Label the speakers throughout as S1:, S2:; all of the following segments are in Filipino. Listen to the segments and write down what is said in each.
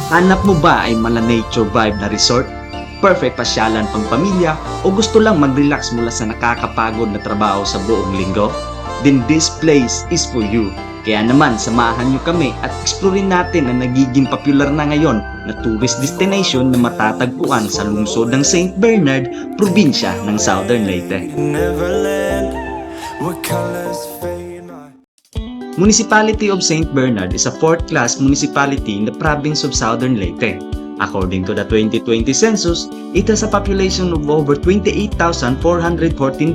S1: Hanap mo ba ay mala nature vibe na resort? Perfect pasyalan pang pamilya o gusto lang mag-relax mula sa nakakapagod na trabaho sa buong linggo? Then this place is for you. Kaya naman samahan nyo kami at explorein natin ang nagiging popular na ngayon na tourist destination na matatagpuan sa lungsod ng St. Bernard, probinsya ng Southern Leyte. Municipality of St. Bernard is a fourth-class municipality in the province of Southern Leyte. According to the 2020 census, it has a population of over 28,414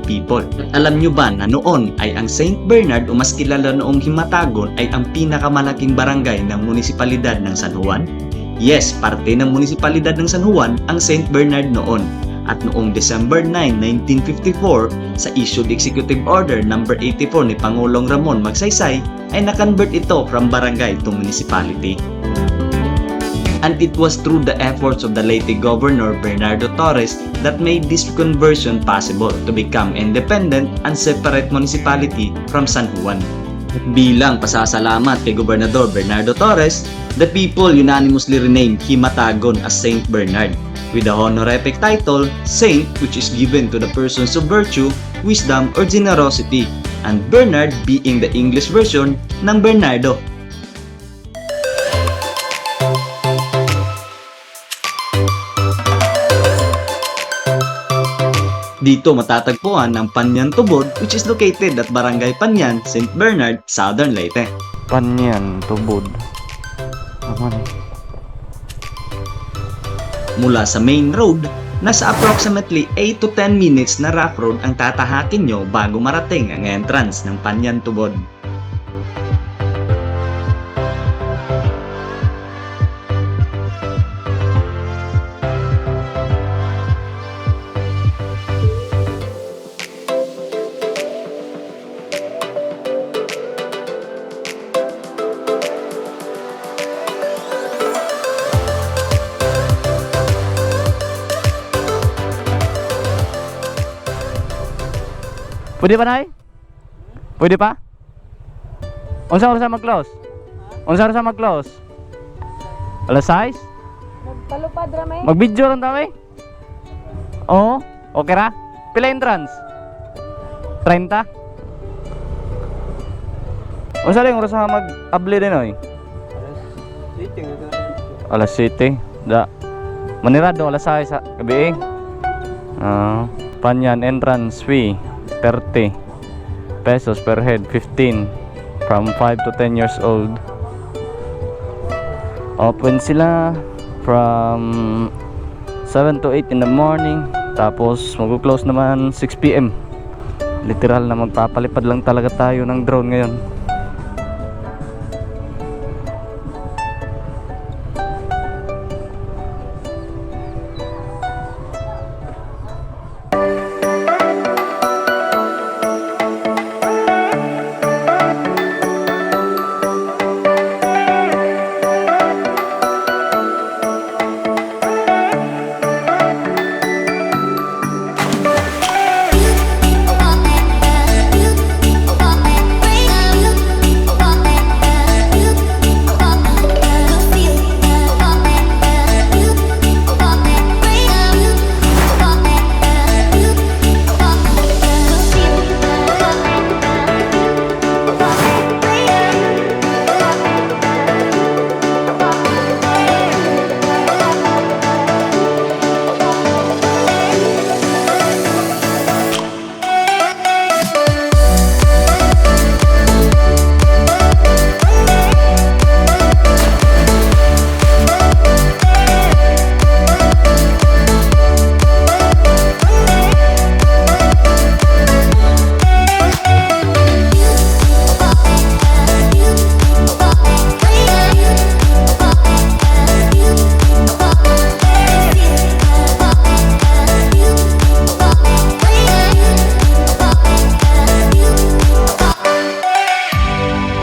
S1: people. Alam nyo ba na noon ay ang St. Bernard o mas kilala noong Himatagon ay ang pinakamalaking barangay ng munisipalidad ng San Juan? Yes, parte ng munisipalidad ng San Juan ang St. Bernard noon. At noong December 9, 1954, sa issued Executive Order No. 84 ni Pangulong Ramon Magsaysay, ay nakonvert ito from barangay to municipality. And it was through the efforts of the late Governor Bernardo Torres that made this conversion possible to become independent and separate municipality from San Juan. Bilang pasasalamat kay Gobernador Bernardo Torres, the people unanimously renamed Himatagon as St. Bernard, with the honorific title Saint, which is given to the persons of virtue, wisdom, or generosity, and Bernard being the English version ng Bernardo. Dito matatagpuan ang Panyan Tubod, which is located at Barangay Panyan, St. Bernard, Southern Leyte.
S2: Panyan Tubod. Aman.
S1: Mula sa main road, nasa approximately 8 to 10 minutes na rough road ang tatahakin nyo bago marating ang entrance ng Panyan Tubod.
S2: Pwede pa, Nay? Pwede pa? Unsa oras mag-close? Unsa oras mag-close? Alas 6?
S3: Nagpalupad ra may.
S2: Mag-video lang tayo, Oo, okay ra? Pila entrance? 30? Unsa rin oras mag-abli din, oy? Alas 7. Da. Manirado alas 6 sa gabi. Panyan entrance fee 30 pesos per head, 15 from 5 to 10 years old. Open sila from 7 to 8 in the morning, tapos mag-close naman 6 PM. Literal na magpapalipad lang talaga tayo ng drone ngayon.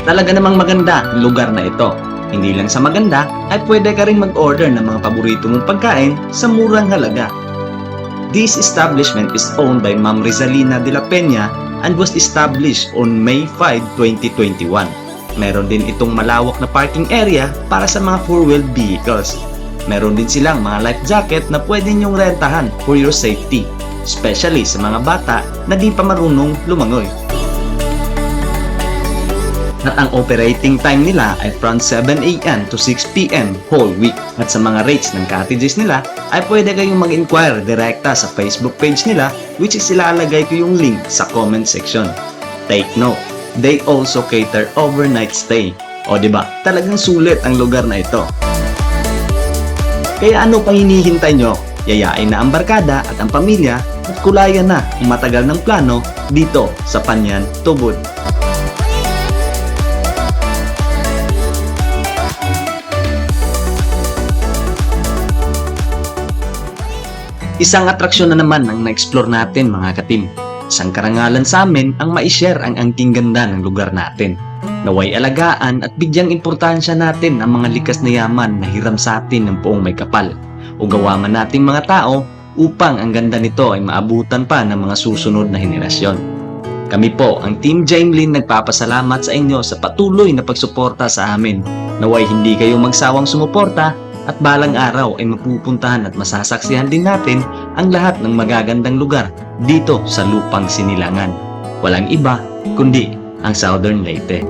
S1: Talaga namang maganda ang lugar na ito. Hindi lang sa maganda, ay pwede ka rin mag-order ng mga paborito mong pagkain sa murang halaga. This establishment is owned by Ma'am Rizalina de la Peña and was established on May 5, 2021. Meron din itong malawak na parking area para sa mga four-wheeled vehicles. Meron din silang mga life jacket na pwede nyong rentahan for your safety, especially sa mga bata na di pa marunong lumangoy. At ang operating time nila ay from 7 AM to 6 PM whole week. At sa mga rates ng cottages nila ay pwede kayong mag-inquire direkta sa Facebook page nila, which is ilalagay ko yung link sa comment section. Take note, they also cater overnight stay. O diba, talagang sulit ang lugar na ito. Kaya ano pang hinihintay nyo? Yayain na ang barkada at ang pamilya at kulayan na ang matagal ng plano dito sa Panyan, Tubod. Isang atraksyon na naman ang na-explore natin mga katim. Isang karangalan sa amin ang ma-share ang angking ganda ng lugar natin. Naway alagaan at bigyang importansya natin ang mga likas na yaman na hiram sa atin ng poong may kapal. O gawa man nating mga tao upang ang ganda nito ay maabutan pa ng mga susunod na henerasyon. Kami po, ang Team Jamelin, nagpapasalamat sa inyo sa patuloy na pagsuporta sa amin. Naway hindi kayo magsawang sumuporta at balang araw ay mapupuntahan at masasaksihan din natin ang lahat ng magagandang lugar dito sa lupang Sinilangan. Walang iba kundi ang Southern Leyte.